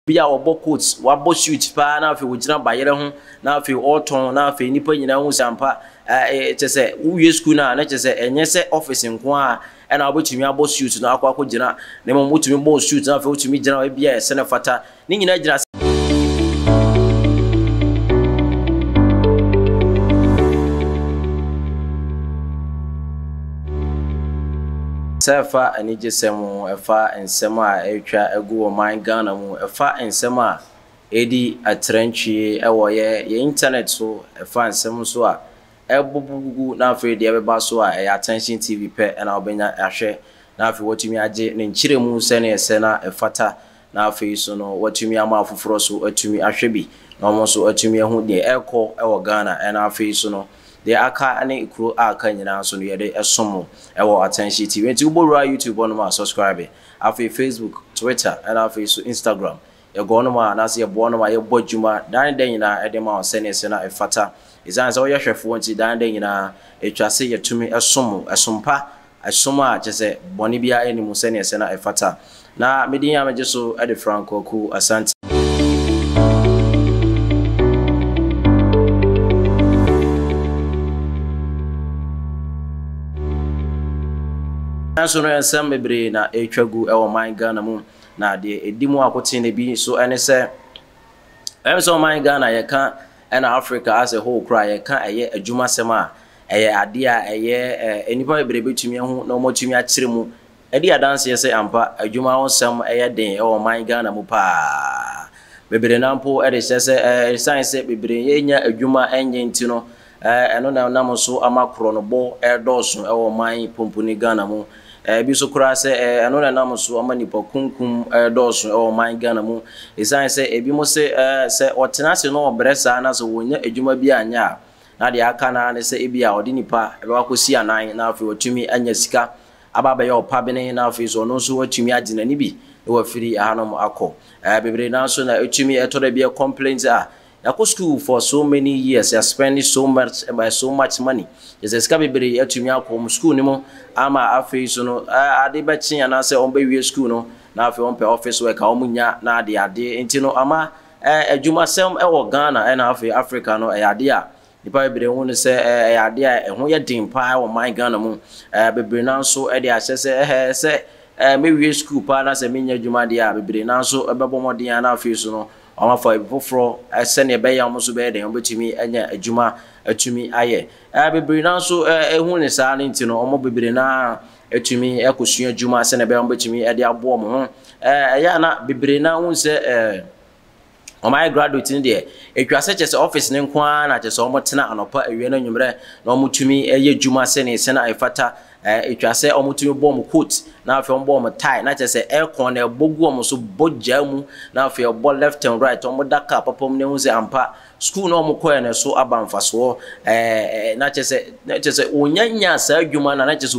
bia obo coats wabo suit pa na afi wogina bayere ho na afi oton na afi nipa nyina hu sampa chese uwie school na chese enye se office nko a na obotumi abo suit na akwa gina na mo mutumi bo suit na afi otumi gina bia ese na fata ni nyina gina sefa ani jesemu efa ensema a etwa egu o man Ghana mu efa ensema edi atrenchi ewo ye internet so efa ensem so a ebubugu na afi de beba so a attention TV pe na obenya ahwe na afi wotumi age ne nchiremu se na ese na efata na afi so no wotumi ama afoforo so atumi ahwe bi na omo so atumi ehu de ekọ ewo Ghana na afi so no de aka ane ikuro aka nyina so no yede esomo ewo attention TV enti ubora YouTube on ma subscribe afi Facebook Twitter and afi so Instagram ye go no ma na se ye bo no ma ye bodjuma dan den nyina ede ma osene se na efata izan so ye hwefo enti dan den nyina etwase ye tumi esomo esompa esoma chese boni bia eni mu se ne se na efata na medin ya meje so ede Franco ku asante so no ensem bebre na etwagu ewo man Ghana mu na de edimu akote ne bi so ene se so man Ghana ye kan na Africa as a whole cry ye kan eye adwuma sem a eye ade a eye enipa bebre betumi hu na omotumi a kire mu edi adanse ye se ampa adwuma ho sem eye den ewo man Ghana mu pa bebre na mpo ede se science bebre ye nya adwuma enye ntino eno na nam so amakro no bo edoso ewo man pompuni Ghana mu bi so kura se eno na nam so amanipa kunkum edoso ewo man Ghana mu esan se ebi mo se otena se no obresa na so wonya adwuma bi anya na de aka na ne se ebi a odi nipa ebe wakosi anan na afi otumi anya sika ababa ya opabene na afi so no so otumi agina ni bi e wa firi ahanom akọ bebre na so na otumi etoda bi complaints I go school for so many years. I spend so much money. Yes, I can be to me home school no more. Ama afi so no. Ade bechi and I say on be school no. Na afi on pe office work. Omunya na ade enti no ama adwuma sem e Ghana and afi Africa no ade a. Nipa be won say ade a ho ye din pa o man Ghana mu. Bebre na so e de ahye say me we school pa na say menya adwuma de a bebre na so e bebo modern na afi so no. Ama for before send e be ya mo so be den obetumi anya adwuma atumi aye bebre na so ehu ne sa ne ntino omo bebre na atumi ekosua adwuma send e be obetumi e de abo mo ho ya na bebre na hu se o my graduate in there etwase chese office ne nko na chese omo tena anopa awie na nwumre na omo tumi eye adwuma se na efata etwase omo tumi bom coat na afi bom tie na chese aircon na bogu omo so bogja mu na afi obo left and right omo daka papom ne hu se ampa school na omo koye na so abamfaso na chese onyanya sa adwuma na chese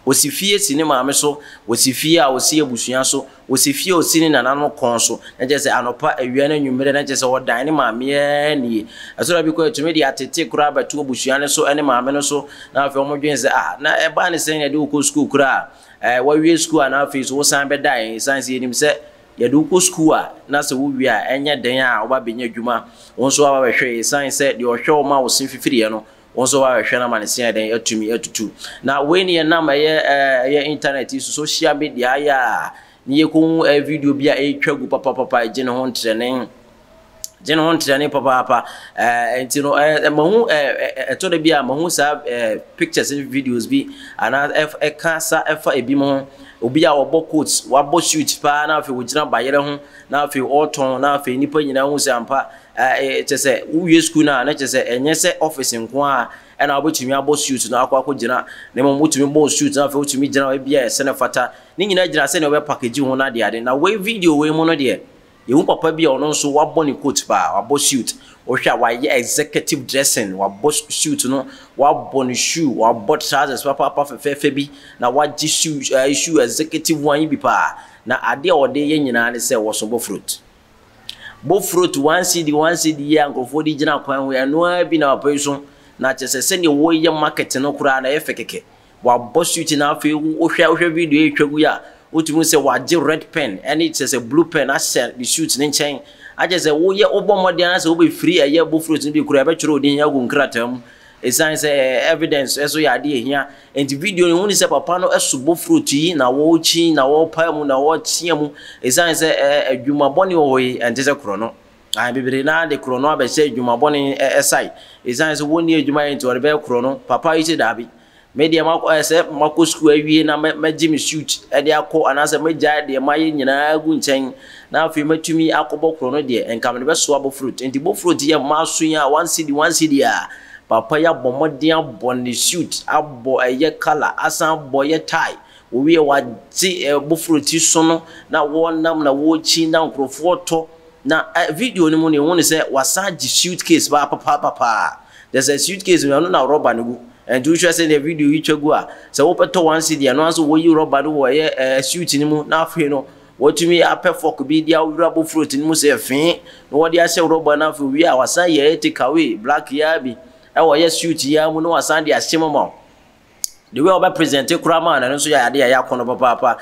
osifie sini maame so osifie a osi ebusua so osifie osini na nano kon so na chese anopa awia na nwumre na chese odan ne maame ni asora bi ko etumi di atete kura batu obusua ne so ene maame no so na afi omodwen se na eba ne sen ya de ko school kura wa wie school na afi so san be dan san se enim se ya de ko school na se wo wi a enye den a oba benya dwuma won so aba behwe san se de ohwe o ma wo sin fifiri no onso wa hwe na manese den atumi atutu na we ne na ma ye internet so social media ya ni ye ko video bia etwagu papa gene ho ntrene papa entino mahu etoda bia mahu sa pictures and videos bi ana kasa efa ebi mo obi a obo coats wabo shoot pa na afi wogina bayere ho na afi oton na afi nipa nyina hu sampa chese uwie school na chese enye se office nko a na obotumi abo shoot na akwa gina na mo mutumi bo shoot na afi otumi gina bia se na fata ni nyina gina se na we package ho na de ade na we video we mo no de yewu papa bia ono so wabo ni coat pa wabo shoot o hwa wa ye executive dressing wabo shoot no wabo ni shoe wabo trousers papa fefe bi na waji shoe executive one bi pa na ade a ode ye nyina ne se wo so bo fruit one cd ye ankofo di gina kwan we no abi na papa so na chese se ne wo ye market no kura na efekeke wabo shoot na afi o hwa video etwagu ya wotumi se waje red pen and it says a blue pen asɛ the shoot ne nkyɛn agye sɛ wo ye obomodi ana sɛ wo be free ɛyɛ bo fruit bi kura be kyerɛ odin ya gu nkratam esan sɛ evidence eso ya de ehia enti video ne huni sɛ papa no ɛso fruit yi na wo chi na wo pa mu na wo tia mu esan sɛ adwuma bɔne wo yi enti sɛ kro no bibiri na de kro no abɛhyɛ adwuma bɔne ɛsai esan sɛ woni adwuma enti wo be kro no papa yi se dabi media sɛ mako school awie na magye me shoot ɛde akɔ anase magya de maye nyina gu nkyɛn na afi matumi akɔbɔ kro no de enka me be so abo fruit enti bo fruit ye maso ya 1 cedi a papa ya bomodian bone shoot abo eye color asan boye tie owie waje bo fruit so no na wonam na wo chi na nkrofo to na video ni mu ne won se wasan gi suitcase ba papa there's a suitcase no na rubber no gu and you should say the video you chegu a se wo peto 1 cedi no aso wo yi rubber no wo ye suit ni mu na afi no wotumi apɛ fork bi dia wura bo fruit ni mu se fin no wo dia hyɛ rubber na afi wi a wasan ye take away black ya bi ɛwɔ yɛ suit ya mu no wasan de ahyɛ mama the way oba present krama na nso ya ade ya yakɔ no papa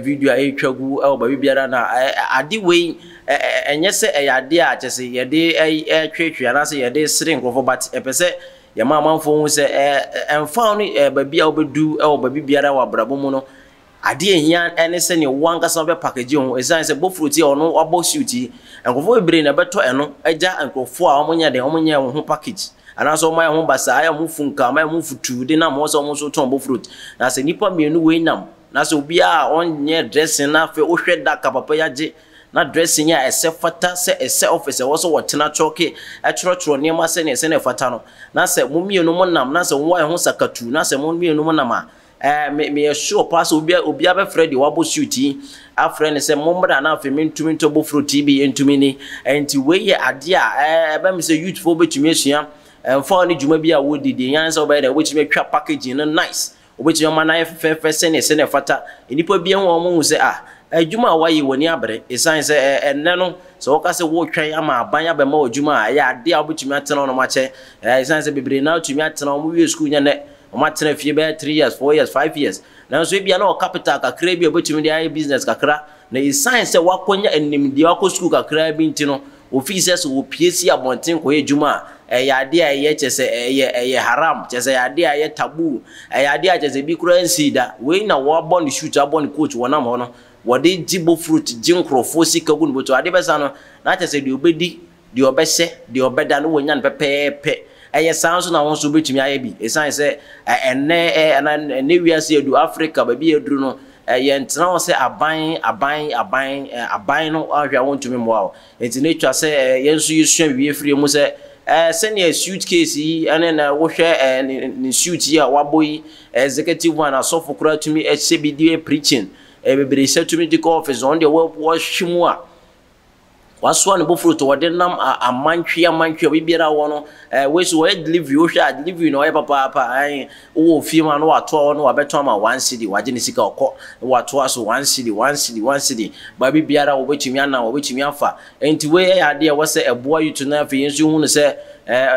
video a etwagu ɛwɔ ba biara na ade we enye sɛ ade a kyese ye de twetwe na sɛ ye de sere nkrofo but epese ye ma manfo hu sɛ emfa no ba bia obedu ɛwɔ ba biara wa brabo mu no ade ehia ene sɛ ne wankasa be package ho esan sɛ bo fruit ono abo suit nkrofo bebre na beto eno agya nkrofo a omonya de omonya ho package anaso my ho basa aya mu funka my mu futu de na mo so ton bo fruit na se nipa mienu we nam na se obi a onye dressing na fe o hwe da ka papa yaje na dressing ya ese fata se ese office wo so wotena choke e choro ne ma se ne se ne fata no na se mu mienu mo nam na se wo ho sakatu na se mu mienu mo nam a me sure pass obi abe Freddy wabo suit a friend se mo mra na fe mentumi to bo fruit bi entumi ni enti we ye ade a ebe me se youthful betumi asua for ni juma bia wo didi yan so be da which me twa packaging no nice which your man fe se ne fata enipa bia ho mo hu se adwuma wayi woni abre esan se enne no so wo ka se wo twan ama abanya be ma adwuma ya ade a obetumi atena no ma che esan se bebre na otumi atena mo wi school nya ne o ma tena fie be 3 years 4 years 5 years na so bia na o capital kakra bia obetumi dey business kakra na esan se wakonya enim dia wako school kakra bi ntino officers wo piesi abonten ko adwuma yade a ye chese eye haram chese yade a ye taboo yade a chese bi kura nsida we na wo bond shoot abon coach wona mo no wo de jibo fruit jinkrofo sika gu nboto ade besa no na chese de obedi de obese de obeda no wonya pepepe eye sanso na won so betumi aye bi esan se enne wiase edu Africa ba bi eduru no ye ntena wo se aban no ahwa wontumi mo awo enti na twa se yenso yesua wie firi mu se senior suitcase yi ane na wo hwe ni suit yi a waboyi executive one asofo kura tumi HCBD preaching bebre setumi di office on the wo hwimu a waso ne bo fruit wode nam amantwe bibiara wo no we so we delivery wo hwe delivery no papa ai wo fima no wato no wabeto ma 1 cedi waje ne sika okọ wato aso 1 cedi ba bibiara wo betumi ana wo betumi afa enti we ya de wo se eboa yutu na fe yensu hu no se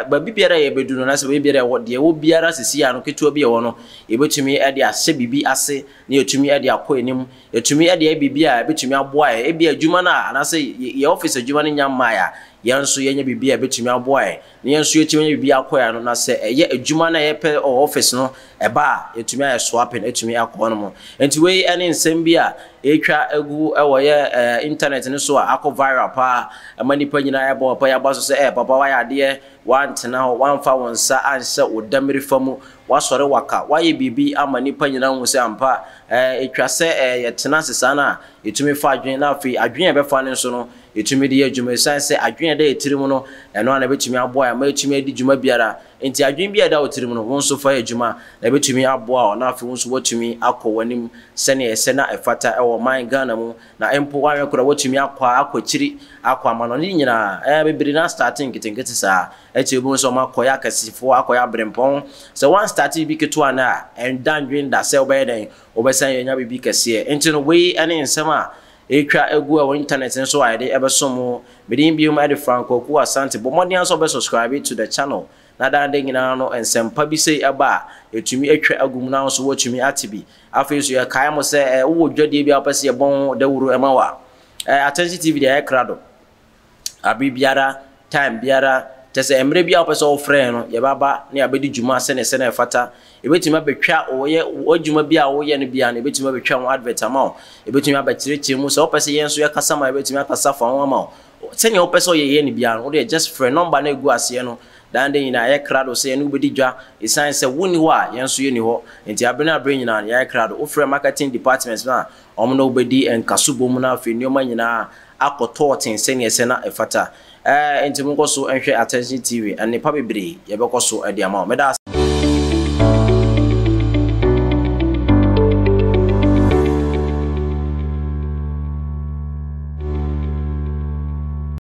ba bibiara ye bedu no na se bibiara wo de wo biara sisi ya no keto bi wo no e betumi e de ase bibi ase na etumi e de akọ enim etumi e de bibia betumi aboa e bia adwuma na na se ye office adwuma ne nyama ya yanso yenya bibia betumi aboa e ne yanso yetumi bibia akoya no na se eye adwuma na ye pe office no eba etumi aye swapping etumi akọ no mo enti we ene nsem bia etwa agu ewo ye internet ne so akọ viral pa amanipa nyina eba pa ya baso se papa wa ya de wantena ho wanfa wonsa anse odamiri famu wasore waka waye bibi amanipa nyina hu se ampa etwa se yetena sesa na etumi fa adwen na afi adwen be fa ne so no etumi de adwuma sanse adwen de etirimu no eno na betumi aboa ya ma etumi adi dwuma biara enti adwen bia da otirimu no won so fa adwuma na betumi aboa na afi won so watumi akọ wanim sene ese na efata ewo man Ghana mu na empo wa yakura watumi akọ akọ amano ni nyina bebiri na starting kitinkiti sa echebu so makoya kasifo akoya brempon so one starting bi keto na and dandwin da sel be den obesan yenya bibi kase enti no we ane nsema etwa egu a internet nso ayde ebeso mu medin biom ade Franco ku asante bo modern so be subscribe to the channel na dan de nyina no ensempa bi sei eba etumi atwa agum na so watumi atibi afi so ye kai mo se wo dwade bi apese ye bon dawuru ema wa Attention TV de krado abi biara time biara tese emre bia opese o frɛ no ye baba na abedi djuma se ne fata ebetumi abetwa oye odjuma bia oye no bia na ebetumi abetwa won advert ama ebetumi abakyerechire mu se opese ye nso ye kasa ma ebetumi akasa fa won ama se ne opese oye ne bia no de just frɛ number na egu ase no dan de nyina ye krado se no bedi dwa esan se woni ho a ye nso ye ni ho enti abena abre nyina ye krado o frɛ marketing department na omo no bedi enkaso bom na afi nioma nyina akoto tense ne se na efata enti mo ko so enhwe Attention TV ane pa bebre ye be ko so ade ama